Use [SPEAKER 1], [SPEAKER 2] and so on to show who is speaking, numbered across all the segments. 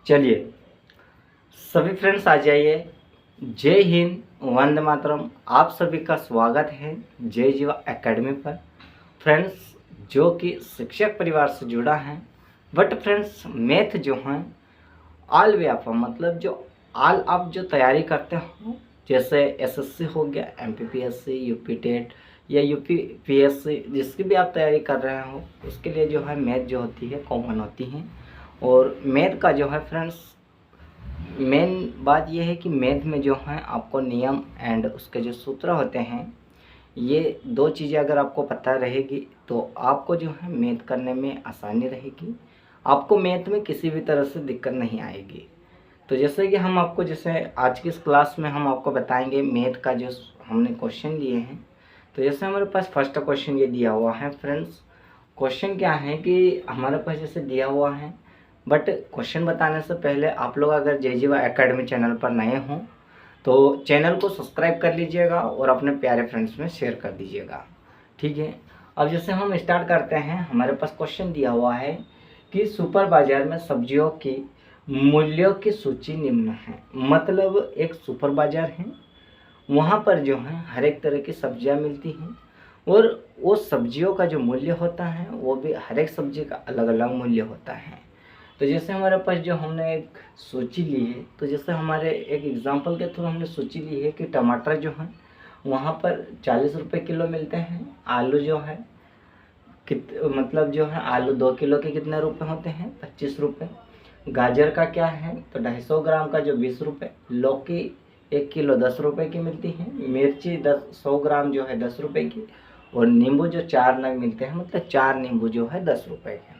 [SPEAKER 1] चलिए सभी फ्रेंड्स आ जाइए। जय हिंद, वंदे मातरम। आप सभी का स्वागत है जय जीवा एकेडमी पर। फ्रेंड्स जो कि शिक्षक परिवार से जुड़ा है, बट फ्रेंड्स मैथ जो है ऑल वे आप मतलब जो ऑल आप जो तैयारी करते हो, जैसे एसएससी हो गया, एमपीपीएससी, यूपी टेट या यूपी पीएससी, जिसकी भी आप तैयारी कर रहे हो उसके लिए जो है मैथ जो होती है कॉमन होती है। और मैथ का जो है फ्रेंड्स मेन बात यह है कि मैथ में जो है आपको नियम एंड उसके जो सूत्र होते हैं, ये दो चीज़ें अगर आपको पता रहेगी तो आपको जो है मैथ करने में आसानी रहेगी। आपको मैथ में किसी भी तरह से दिक्कत नहीं आएगी। तो जैसे कि हम आपको जैसे आज की इस क्लास में हम आपको बताएंगे मैथ का जो हमने क्वेश्चन लिए हैं। तो जैसे हमारे पास फर्स्ट क्वेश्चन ये दिया हुआ है फ्रेंड्स। क्वेश्चन क्या है कि हमारे पास जैसे दिया हुआ है, बट क्वेश्चन बताने से पहले आप लोग अगर जय जीवा एकेडमी चैनल पर नए हों तो चैनल को सब्सक्राइब कर लीजिएगा और अपने प्यारे फ्रेंड्स में शेयर कर दीजिएगा, ठीक है। अब जैसे हम स्टार्ट करते हैं, हमारे पास क्वेश्चन दिया हुआ है कि सुपर बाजार में सब्जियों की मूल्यों की सूची निम्न है। मतलब एक सुपर बाजार है, वहाँ पर जो है हर एक तरह की सब्जियाँ मिलती हैं और वो सब्जियों का जो मूल्य होता है वो भी हर एक सब्जी का अलग अलग मूल्य होता है। तो जैसे हमारे पास जो हमने एक सूची ली है, तो जैसे हमारे एक एग्जांपल के थ्रू हमने सूची ली है कि टमाटर जो है वहाँ पर 40 रुपये किलो मिलते हैं। आलू जो है मतलब जो है आलू 2 किलो के कितने रुपए होते हैं, 25 रुपये। गाजर का क्या है तो 250 ग्राम का जो 20 रुपये। लौकी 1 किलो 10 रुपये की मिलती है। मिर्ची 100 ग्राम जो है 10 रुपये की। और नींबू जो 4 नग मिलते हैं, मतलब 4 नींबू जो है 10 रुपये के।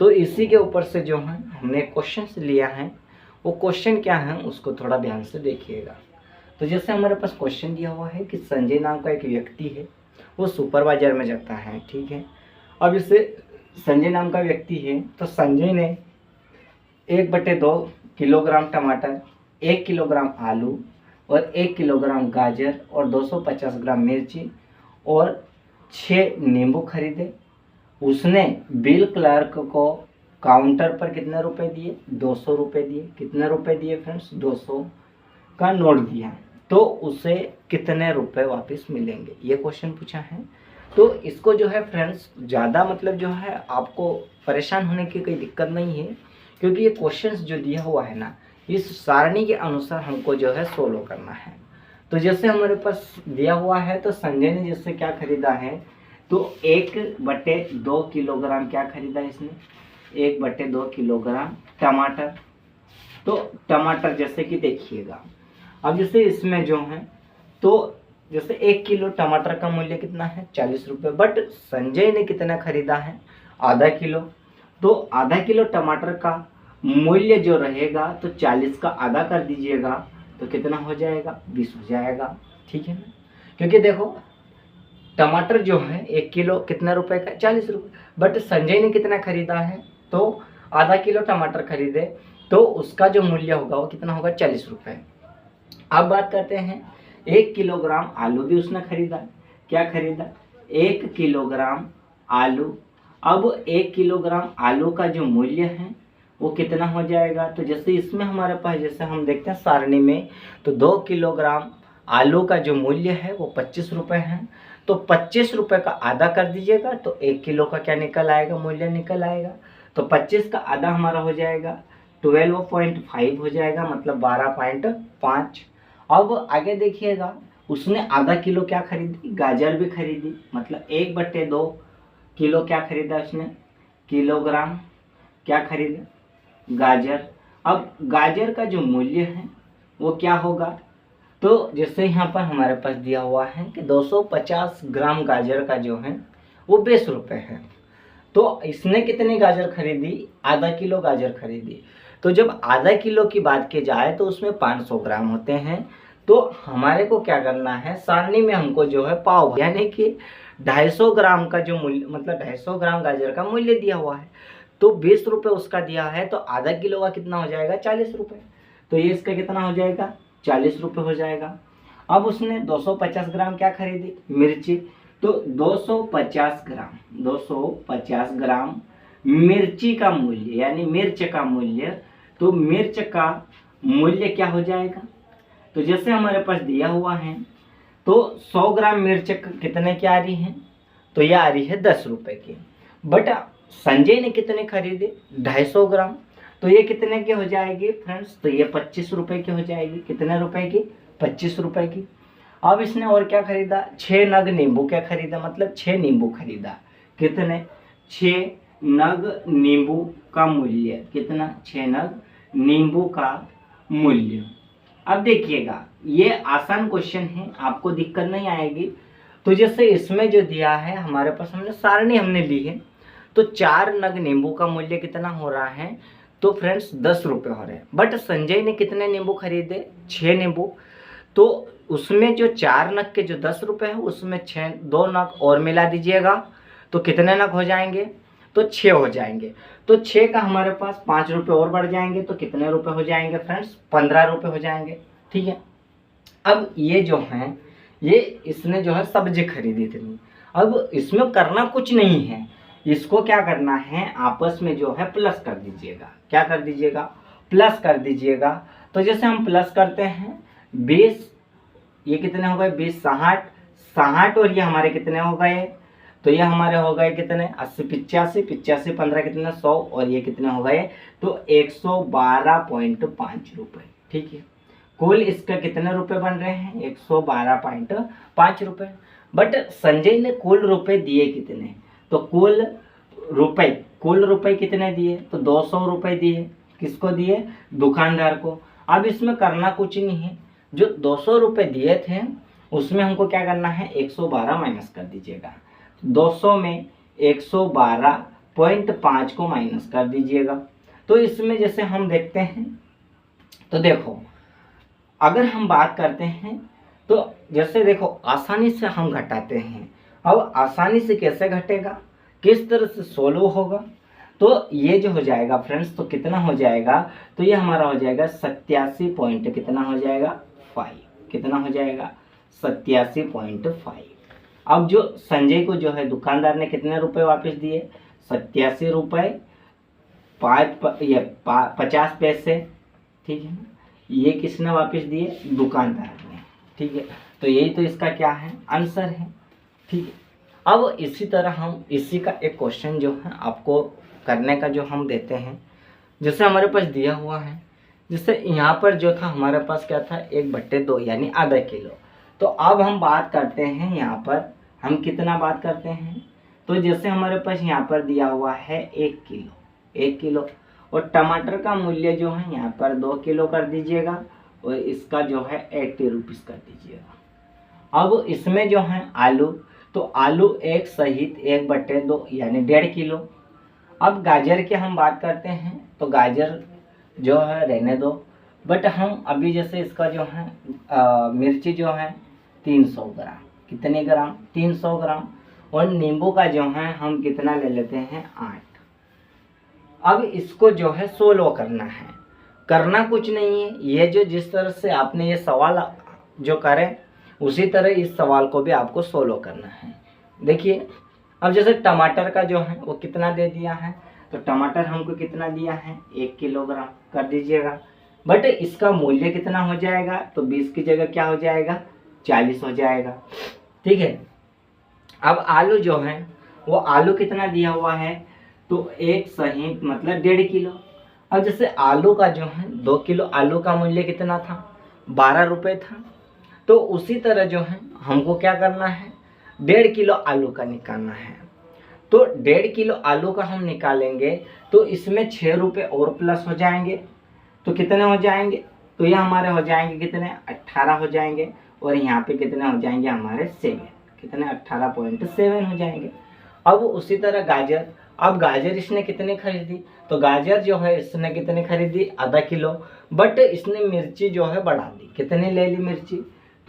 [SPEAKER 1] तो इसी के ऊपर से जो है हमने क्वेश्चन लिया है, वो क्वेश्चन क्या है उसको थोड़ा ध्यान से देखिएगा। तो जैसे हमारे पास क्वेश्चन दिया हुआ है कि संजय नाम का एक व्यक्ति है, वो सुपर बाजार में जाता है, ठीक है। अब इसे संजय नाम का व्यक्ति है, तो संजय ने 1/2 किलोग्राम टमाटर, 1 किलोग्राम आलू और 1 किलोग्राम गाजर और 250 ग्राम मिर्ची और 6 नींबू खरीदे। उसने बिल क्लर्क को काउंटर पर कितने रुपए दिए, 200 रुपये दिए। कितने रुपए दिए फ्रेंड्स, 200 का नोट दिया। तो उसे कितने रुपए वापस मिलेंगे, ये क्वेश्चन पूछा है। तो इसको जो है फ्रेंड्स ज़्यादा मतलब जो है आपको परेशान होने की कोई दिक्कत नहीं है, क्योंकि ये क्वेश्चन जो दिया हुआ है ना, इस सारणी के अनुसार हमको जो है सोल्व करना है। तो जैसे हमारे पास दिया हुआ है, तो संजय ने जैसे क्या खरीदा है, तो 1/2 किलोग्राम क्या खरीदा इसने, 1/2 किलोग्राम टमाटर। तो टमाटर जैसे कि देखिएगा, अब जैसे इसमें जो है तो जैसे 1 किलो टमाटर का मूल्य कितना है, 40 रुपये। बट संजय ने कितना खरीदा है, आधा किलो। तो आधा किलो टमाटर का मूल्य जो रहेगा तो 40 का आधा कर दीजिएगा तो कितना हो जाएगा, 20 हो जाएगा, ठीक है ना। क्योंकि देखो टमाटर जो है 1 किलो कितने रुपए का, 40 रुपये। बट संजय ने कितना खरीदा है, तो आधा किलो टमाटर खरीदे, तो उसका जो मूल्य होगा वो कितना होगा, 40 रुपये। अब बात करते हैं 1 किलोग्राम आलू भी उसने खरीदा। क्या खरीदा, 1 किलोग्राम आलू। अब 1 किलोग्राम आलू का जो मूल्य है वो कितना हो जाएगा, तो जैसे इसमें हमारे पास जैसे हम देखते हैं सारणी में, तो 2 किलोग्राम आलू का जो मूल्य है वो 25 रुपये है। तो 25 रुपये का आधा कर दीजिएगा तो 1 किलो का क्या निकल आएगा, मूल्य निकल आएगा। तो 25 का आधा हमारा हो जाएगा 12.5 हो जाएगा, मतलब 12.5। अब आगे देखिएगा, उसने आधा किलो क्या खरीदी, गाजर भी खरीदी। मतलब 1/2 किलो क्या खरीदा उसने, किलोग्राम क्या खरीदा, गाजर। अब गाजर का जो मूल्य है वो क्या होगा, तो जैसे यहाँ पर हमारे पास दिया हुआ है कि 250 ग्राम गाजर का जो है वो 20 रुपये है। तो इसने कितनी गाजर खरीदी, आधा किलो गाजर खरीदी। तो जब आधा किलो की बात की जाए तो उसमें 500 ग्राम होते हैं। तो हमारे को क्या करना है, सारणी में हमको जो है पाव, यानी कि 250 ग्राम का जो मूल्य, मतलब 250 ग्राम गाजर का मूल्य दिया हुआ है, तो 20 रुपये उसका दिया है, तो आधा किलो का कितना हो जाएगा, 40 रुपये। तो ये इसका कितना हो जाएगा, 40 रुपये हो जाएगा। अब उसने 250 ग्राम क्या खरीदी, मिर्ची। तो 250 ग्राम मिर्ची का मूल्य, यानी मिर्च का मूल्य तो मिर्च का मूल्य क्या हो जाएगा, तो जैसे हमारे पास दिया हुआ है तो 100 ग्राम मिर्च कितने की आ रही है, तो ये आ रही है 10 रुपए की। बट संजय ने कितने खरीदे, 250 ग्राम, तो ये कितने की हो जाएगी फ्रेंड्स, तो ये 25 रुपए की हो जाएगी। कितने रुपए की, 25 रुपए की। अब इसने और क्या खरीदा, 6 नग नींबू क्या खरीदा, मतलब 6 नींबू खरीदा। कितने, 6 नग नींबू का मूल्य कितना, 6 नग नींबू का मूल्य। अब देखिएगा ये आसान क्वेश्चन है, आपको दिक्कत नहीं आएगी। तो जैसे इसमें जो दिया है हमारे पास, हमने सारणी हमने ली है, तो 4 नग नींबू का मूल्य कितना हो रहा है, तो फ्रेंड्स 10 रुपये हो रहे हैं। बट संजय ने कितने नींबू खरीदे, 6 नींबू, तो उसमें जो 4 नग के जो 10 रुपये है उसमें 2 नग और मिला दीजिएगा, तो कितने नग हो जाएंगे, तो 6 हो जाएंगे। तो 6 का हमारे पास 5 रुपये और बढ़ जाएंगे, तो कितने रुपए हो जाएंगे फ्रेंड्स, 15 रुपये हो जाएंगे। ठीक है। अब ये जो है, ये इसने जो है सब्जी खरीदी थी। अब इसमें करना कुछ नहीं है, इसको क्या करना है, आपस में जो है प्लस कर दीजिएगा। क्या कर दीजिएगा, प्लस कर दीजिएगा। तो जैसे हम प्लस करते हैं 20, ये कितने हो गए, 20 60 60, और ये हमारे कितने हो गए, तो ये हमारे हो गए कितने, 80 85 85 15 कितने, 100, और ये कितने हो गए, तो 112.5 रुपये। ठीक है। कुल इसका कितने रुपए बन रहे हैं, 112.5 रुपये। बट संजय ने कुल रुपए दिए कितने, तो कुल रुपए कितने दिए, तो 200 रुपए दिए। किसको दिए, दुकानदार को। अब इसमें करना कुछ नहीं है, जो 200 रुपए दिए थे उसमें हमको क्या करना है, 112 माइनस कर दीजिएगा। 200 में 112.5 को माइनस कर दीजिएगा। तो इसमें जैसे हम देखते हैं, तो देखो अगर हम बात करते हैं तो जैसे देखो आसानी से हम घटाते हैं। अब आसानी से कैसे घटेगा, किस तरह से सोल्व होगा, तो ये जो हो जाएगा फ्रेंड्स, तो कितना हो जाएगा, तो ये हमारा हो जाएगा 87 पॉइंट कितना हो जाएगा, 5। कितना हो जाएगा, 87.5। अब जो संजय को जो है दुकानदार ने कितने रुपए वापस दिए, 87 रुपये 50 पैसे। ठीक है। ये किसने वापस दिए, दुकानदार ने। ठीक है। तो यही तो इसका क्या है, आंसर है। ठीक है। अब इसी तरह हम इसी का एक क्वेश्चन जो है आपको करने का जो हम देते हैं, जैसे हमारे पास दिया हुआ है, जैसे यहाँ पर जो था हमारे पास क्या था, 1/2 यानी आधा किलो। तो अब हम बात करते हैं, यहाँ पर हम कितना बात करते हैं, तो जैसे हमारे पास यहाँ पर दिया हुआ है 1 किलो, 1 किलो, और टमाटर का मूल्य जो है यहाँ पर 2 किलो कर दीजिएगा, और इसका जो है 80 रुपीज़ कर दीजिएगा। अब इसमें जो है आलू, तो आलू एक सहित 1/2 यानी 1.5 किलो। अब गाजर की हम बात करते हैं, तो गाजर जो है रहने दो, बट हम अभी जैसे इसका जो है मिर्ची जो है 300 ग्राम, कितने ग्राम, 300 ग्राम, और नींबू का जो है हम कितना ले लेते हैं, 8। अब इसको जो है सोल्व करना है, करना कुछ नहीं है, ये जो जिस तरह से आपने ये सवाल जो करें उसी तरह इस सवाल को भी आपको सोल्व करना है। देखिए अब जैसे टमाटर का जो है वो कितना दे दिया है, तो टमाटर हमको कितना दिया है, 1 किलोग्राम कर दीजिएगा। बट इसका मूल्य कितना हो जाएगा, तो 20 की जगह क्या हो जाएगा, 40 हो जाएगा। ठीक है। अब आलू जो है वो आलू कितना दिया हुआ है, तो एक सही मतलब 1.5 किलो। अब जैसे आलू का जो है 2 किलो आलू का मूल्य कितना था, 12 रुपये था। तो उसी तरह जो है हमको क्या करना है, 1.5 किलो आलू का निकालना है। तो 1.5 किलो आलू का हम निकालेंगे तो इसमें 6 रुपये और प्लस हो जाएंगे, तो कितने हो जाएंगे, तो ये हमारे हो जाएंगे कितने, 18 हो जाएंगे, और यहाँ पे कितने हो जाएंगे हमारे 7, कितने 18.7 हो जाएंगे। अब उसी तरह गाजर, अब गाजर इसने कितने खरीदी, तो गाजर जो है इसने कितने खरीदी, आधा किलो। बट इसने मिर्ची जो है बढ़ा दी, कितने ले ली मिर्ची,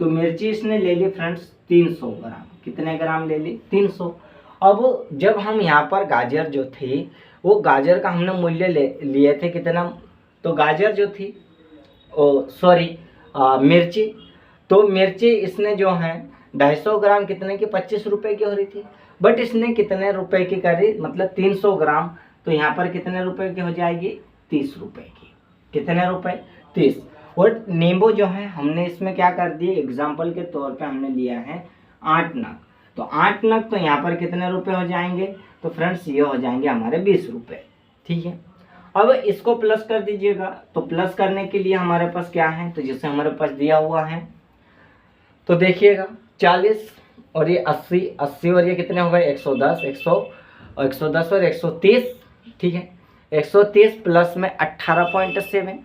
[SPEAKER 1] तो मिर्ची इसने ले ली फ्रेंड्स 300 ग्राम, कितने ग्राम ले ली, 300। अब जब हम यहाँ पर गाजर जो थी वो गाजर का हमने मूल्य लिए थे कितना, तो गाजर जो थी मिर्ची, तो मिर्ची इसने जो है 250 ग्राम कितने की, 25 रुपए की हो रही थी। बट इसने कितने रुपए की करी, मतलब 300 ग्राम, तो यहाँ पर कितने रुपए की हो जाएगी, 30 रुपए की। कितने रुपए? 30। और नींबू जो है हमने इसमें क्या कर दिए, एग्जाम्पल के तौर पे हमने लिया है 8 नग। तो 8 नग तो यहाँ पर कितने रुपए हो जाएंगे? तो फ्रेंड्स ये हो जाएंगे हमारे 20 रुपए। ठीक है, अब इसको प्लस कर दीजिएगा। तो प्लस करने के लिए हमारे पास क्या है, तो जैसे हमारे पास दिया हुआ है तो देखिएगा 40 और ये 80, 80 और ये कितने हो गए 110, 110 और 130। ठीक है, 130 प्लस में 18.7,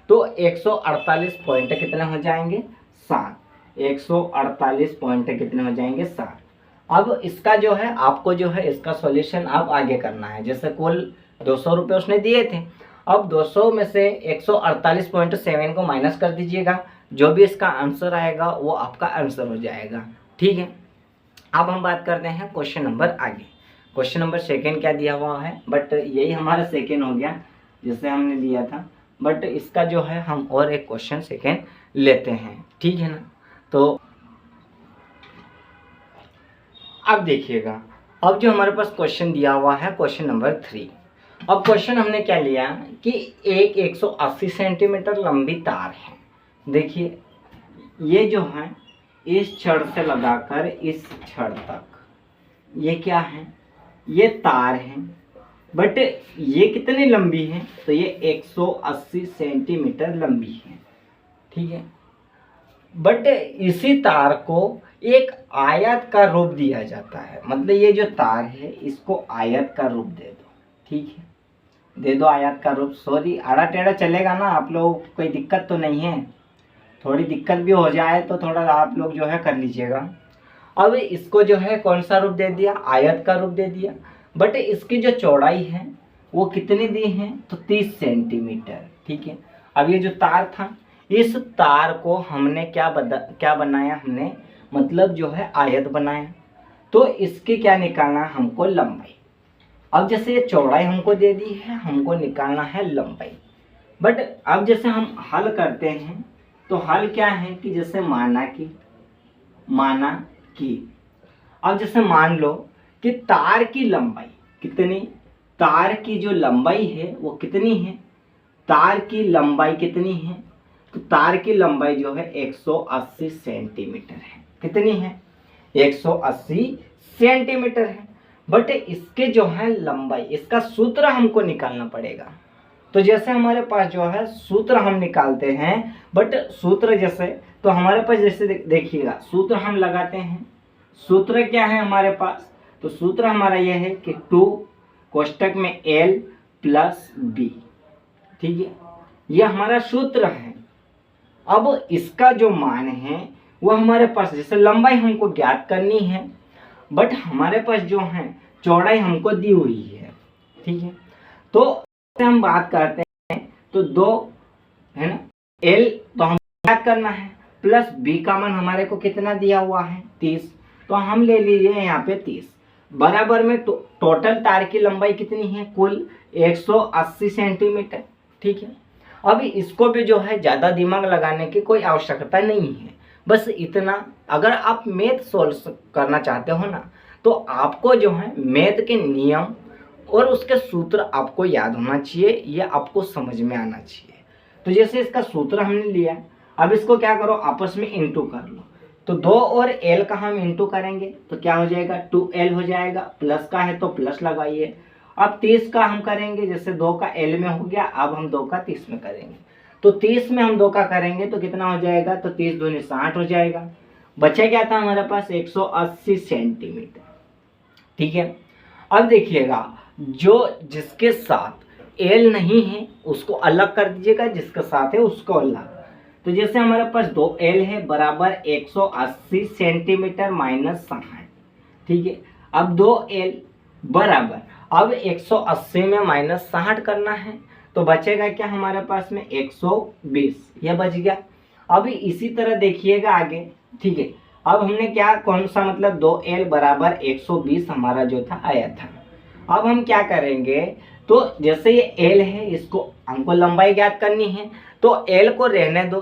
[SPEAKER 1] तो 148 पॉइंट कितने हो जाएंगे? 7। 148 पॉइंट कितने हो जाएंगे? 7। अब इसका जो है आपको जो है इसका सॉल्यूशन आप आगे करना है। जैसे कुल 200 रुपये उसने दिए थे, अब 200 में से 148.7 को माइनस कर दीजिएगा, जो भी इसका आंसर आएगा वो आपका आंसर हो जाएगा। ठीक है, अब हम बात करते हैं क्वेश्चन नंबर आगे। क्वेश्चन नंबर सेकेंड क्या दिया हुआ है, बट यही हमारा सेकेंड हो गया जिसे हमने लिया था, बट इसका जो है हम और एक क्वेश्चन सेकेंड लेते हैं। ठीक है ना, तो अब देखिएगा, अब जो हमारे पास क्वेश्चन दिया हुआ है क्वेश्चन नंबर 3। अब क्वेश्चन हमने क्या लिया कि एक 180 सेंटीमीटर लंबी तार है। देखिए ये जो है इस छड़ से लगाकर इस छड़ तक, ये क्या है, ये तार है, बट ये कितनी लंबी है, तो ये 180 सेंटीमीटर लंबी है। ठीक है, बट इसी तार को एक आयत का रूप दिया जाता है। मतलब ये जो तार है इसको आयत का रूप दे दो। ठीक है, दे दो आयत का रूप। सॉरी, आड़ा टेढ़ा चलेगा ना, आप लोग कोई दिक्कत तो नहीं है? थोड़ी दिक्कत भी हो जाए तो थोड़ा आप लोग जो है कर लीजिएगा। अब इसको जो है कौन सा रूप दे दिया? आयत का रूप दे दिया, बट इसकी जो चौड़ाई है वो कितनी दी है, तो 30 सेंटीमीटर। ठीक है, अब ये जो तार था इस तार को हमने क्या बनाया, हमने मतलब जो है आयत बनाया। तो इसकी क्या निकालना, हमको लंबाई। अब जैसे ये चौड़ाई हमको दे दी है, हमको निकालना है लंबाई। बट अब जैसे हम हल करते हैं तो हल क्या है कि जैसे माना कि अब जैसे मान लो कि तार की लंबाई कितनी, तार की जो लंबाई है वो कितनी है, तार की लंबाई कितनी है, तो तार की लंबाई जो है 180 सेंटीमीटर है। कितनी है? 180 सेंटीमीटर है। बट इसके जो है लंबाई, इसका सूत्र हमको निकालना पड़ेगा। तो जैसे हमारे पास जो है सूत्र हम निकालते हैं, बट सूत्र जैसे तो हमारे पास जैसे देखिएगा सूत्र हम लगाते हैं। सूत्र क्या है हमारे पास, तो सूत्र हमारा यह है कि 2 कोष्टक में L प्लस B। ठीक है, यह हमारा सूत्र है। अब इसका जो मान है वो हमारे पास, जैसे लंबाई हमको ज्ञात करनी है, बट हमारे पास जो है चौड़ाई हमको दी हुई है। ठीक है, तो हम बात करते हैं तो 2 है ना, L तो हम ज्ञात करना है, प्लस B का मान हमारे को कितना दिया हुआ है 30, तो हम ले लीजिए यहाँ पे 30 बराबर में टोटल तार की लंबाई कितनी है, कुल 180 सेंटीमीटर। ठीक है, अब इसको भी जो है ज़्यादा दिमाग लगाने की कोई आवश्यकता नहीं है, बस इतना। अगर आप मैथ सोल्व करना चाहते हो ना, तो आपको जो है मैथ के नियम और उसके सूत्र आपको याद होना चाहिए, ये आपको समझ में आना चाहिए। तो जैसे इसका सूत्र हमने लिया, अब इसको क्या करो, आपस में इंटू कर लो। तो 2 और L का हम इंटू करेंगे तो क्या हो जाएगा, 2L हो जाएगा। प्लस का है तो प्लस लगाइए। अब 30 का हम करेंगे, जैसे 2 का L में हो गया, अब हम 2 का 30 में करेंगे। तो 30 में हम 2 का करेंगे तो कितना हो जाएगा, तो 30 दूनी 60 हो जाएगा। बचा क्या था हमारे पास, 180 सेंटीमीटर। ठीक है, अब देखिएगा जो जिसके साथ L नहीं है उसको अलग कर दीजिएगा, जिसके साथ है उसको अलग। तो जैसे हमारे पास 2L है बराबर 180 सेंटीमीटर माइनस 60। ठीक है, अब 2L बराबर, अब 180 में माइनस 60 करना है तो बचेगा क्या हमारे पास में 120, यह बच गया। अब इसी तरह देखिएगा आगे। ठीक है, अब हमने क्या कौन सा मतलब 2L बराबर 120 हमारा जो था आया था। अब हम क्या करेंगे, तो जैसे ये L है इसको हमको लंबाई ज्ञात करनी है, तो L को रहने दो।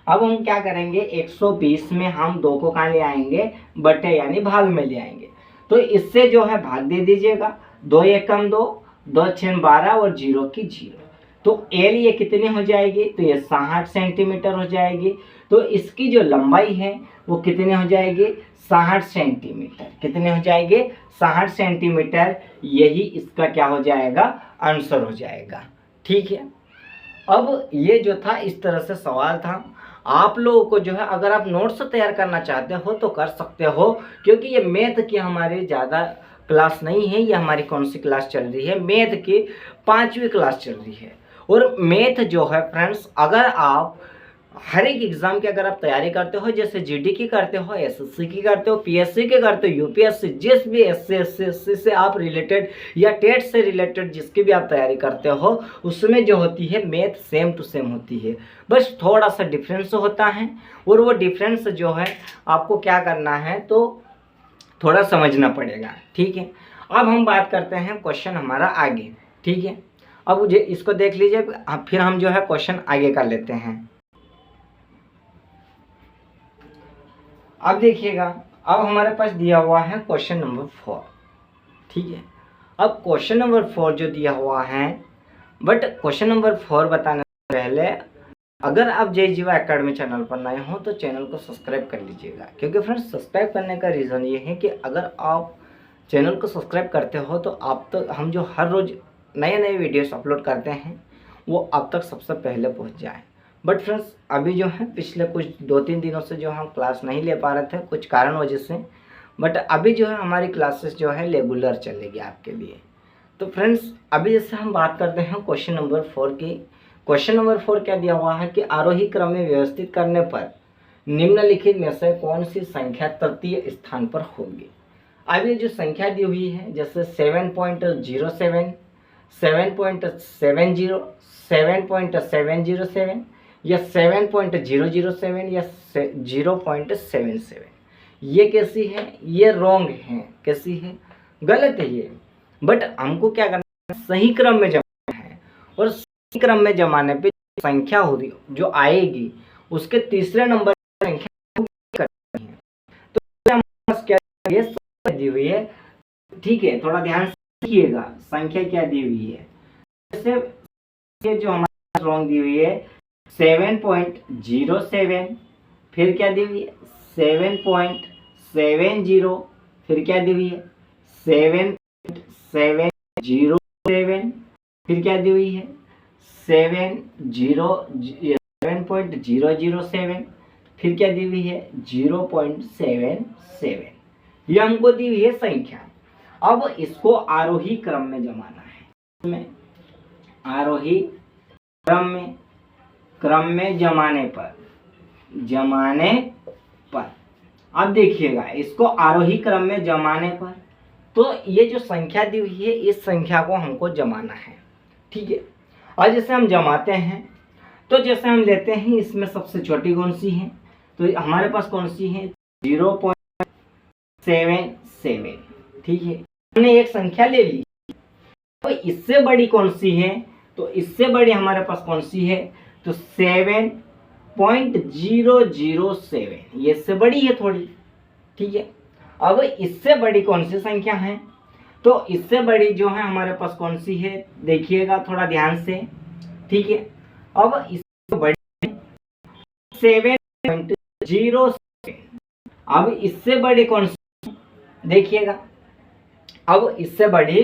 [SPEAKER 1] अब हम क्या करेंगे, 120 में हम 2 को कहाँ ले आएंगे, बटे यानी भाग में ले आएंगे। तो इससे जो है भाग दे दीजिएगा, 2 एकम 2, 2 छेम 12 और 0 की 0। तो एल ये कितनी हो जाएगी, तो ये 60 सेंटीमीटर हो जाएगी। तो इसकी जो लंबाई है वो कितनी हो जाएगी, 60 सेंटीमीटर। कितने हो जाएंगे, 60 सेंटीमीटर। यही इसका क्या हो जाएगा, आंसर हो जाएगा। ठीक है, अब ये जो था इस तरह से सवाल था। आप लोगों को जो है अगर आप नोट्स तैयार करना चाहते हो तो कर सकते हो, क्योंकि ये मैथ की हमारी ज़्यादा क्लास नहीं है। ये हमारी कौन सी क्लास चल रही है, मैथ की 5वीं क्लास चल रही है। और मैथ जो है फ्रेंड्स, अगर आप हर एक एग्जाम की अगर आप तैयारी करते हो, जैसे जीडी की करते हो, एसएससी की करते हो, पीएससी की करते हो, यूपीएससी, जिस भी एसएससी से आप रिलेटेड या टेट से रिलेटेड जिसकी भी आप तैयारी करते हो, उसमें जो होती है मैथ सेम टू सेम होती है, बस थोड़ा सा डिफरेंस होता है। और वो डिफरेंस जो है आपको क्या करना है, तो थोड़ा समझना पड़ेगा। ठीक है, अब हम बात करते हैं क्वेश्चन हमारा आगे। ठीक है, अब मुझे इसको देख लीजिए, फिर हम जो है क्वेश्चन आगे कर लेते हैं। अब देखिएगा, अब हमारे पास दिया हुआ है क्वेश्चन नंबर 4। ठीक है, अब क्वेश्चन नंबर 4 जो दिया हुआ है, बट क्वेश्चन नंबर 4 बताने से पहले अगर आप जय जीवा एकेडमी चैनल पर नए हो तो चैनल को सब्सक्राइब कर लीजिएगा। क्योंकि फ्रेंड्स, सब्सक्राइब करने का रीज़न ये है कि अगर आप चैनल को सब्सक्राइब करते हो तो आप तक हम जो हर रोज़ नए नए वीडियोस अपलोड करते हैं वो आप तक सबसे पहले पहुंच जाए। बट फ्रेंड्स, अभी जो है पिछले कुछ 2-3 दिनों से जो हम क्लास नहीं ले पा रहे थे कुछ कारण वजह से, बट अभी जो है हमारी क्लासेस जो है रेगुलर चलेगी आपके लिए। तो फ्रेंड्स, अभी जैसे हम बात करते हैं क्वेश्चन नंबर 4 की। क्वेश्चन नंबर 4 क्या दिया हुआ है कि आरोही क्रम में व्यवस्थित करने पर निम्नलिखित में से कौन सी संख्या तृतीय स्थान पर होगी। अब ये जो संख्या दी हुई है, जैसे 7.07, 7.70, 7.707 या 7.007 या 0.77, ये कैसी है, ये रॉन्ग है। कैसी है, गलत है ये। बट हमको क्या करना है, सही क्रम में जमाना है। और सही क्रम में जमाने पे संख्या होगी जो आएगी उसके तीसरे नंबर की संख्या करनी है। तो हमारे पास क्या ये दी हुई है। ठीक है, थोड़ा ध्यान से देखिएगा संख्या क्या दी हुई है। जैसे ये जो हमारे रॉन्ग दी हुई है 7.07, फिर क्या दी हुई है 7.70, फिर क्या दी हुई है 7.707, फिर क्या दी हुई है 7.007, फिर क्या दी हुई है 0.77। ये हमको दी हुई है संख्या। अब इसको आरोही क्रम में जमाना है। इसमें आरोही क्रम में जमाने पर अब देखिएगा, इसको आरोही क्रम में जमाने पर तो ये जो संख्या दी हुई है इस संख्या को हमको जमाना है। ठीक है, और जैसे हम जमाते हैं तो जैसे हम लेते हैं इसमें सबसे छोटी कौन सी है, तो हमारे पास कौन सी है 0.77। ठीक है, हमने एक संख्या ले ली। तो इससे बड़ी कौन सी है, तो इससे बड़ी हमारे पास कौन सी है, तो 7.007, ये इससे बड़ी है थोड़ी। ठीक है, अब इससे बड़ी कौन सी संख्या है, तो इससे बड़ी जो है हमारे पास कौन सी है, देखिएगा थोड़ा ध्यान से। ठीक है, अब इससे बड़ी 7.07, अब इससे बड़ी कौन सी, देखिएगा अब इससे बड़ी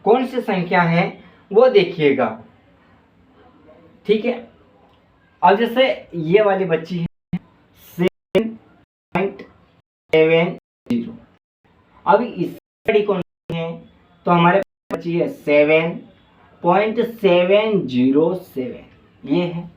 [SPEAKER 1] कौन सी संख्या है वो देखिएगा। ठीक है, अब जैसे ये वाली बच्ची है 7.70, अब इससे बड़ी कौन सी है, तो हमारे पास बच्ची है 7.707, ये है।